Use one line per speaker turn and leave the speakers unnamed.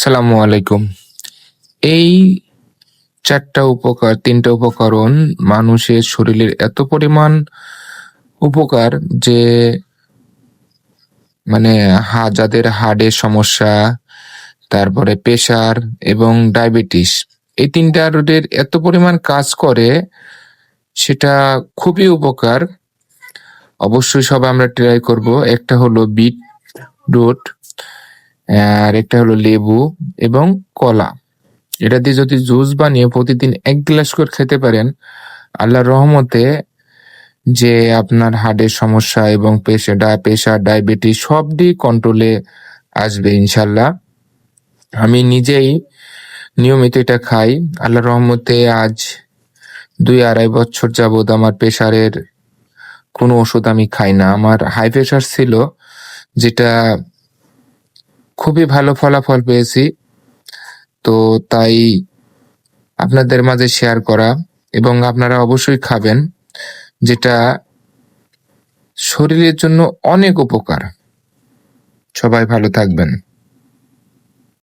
সালামু আলাইকুম। এই তিনটা উপকরণ মানুষের শরীরের এত পরিমাণ উপকার যে মানে যাদের হার্টের সমস্যা, তারপরে প্রেশার এবং ডায়াবেটিস, এই ৩টা রোগের এত পরিমাণ কাজ করে, সেটা খুবই উপকার। অবশ্যই সবাই আমরা ট্রাই করব। একটা হলো বিটরুট, আর একটা হলো লেবু এবং কলা। এটা দিয়ে যদি জুস বানিয়ে প্রতিদিন ১ গ্লাস করে খেতে পারেন, আল্লাহর রহমতে যে আপনার হার্টের সমস্যা এবং প্রেশার, ডায়াবেটিস সব দিক কন্ট্রোলে আসবে ইনশাল্লাহ। আমি নিজেই নিয়মিত এটা খাই। আল্লাহর রহমতে আজ ২-২.৫ বছর যাবৎ আমার প্রেশারের কোনো ওষুধ আমি খাই না। আমার হাই প্রেশার ছিল, যেটা খুবই ভালো ফলাফল পেয়েছি। তো তাই আপনাদের মাঝে শেয়ার করা, এবং আপনারা অবশ্যই খাবেন, যেটা শরীরের জন্য অনেক উপকার। সবাই ভালো থাকবেন।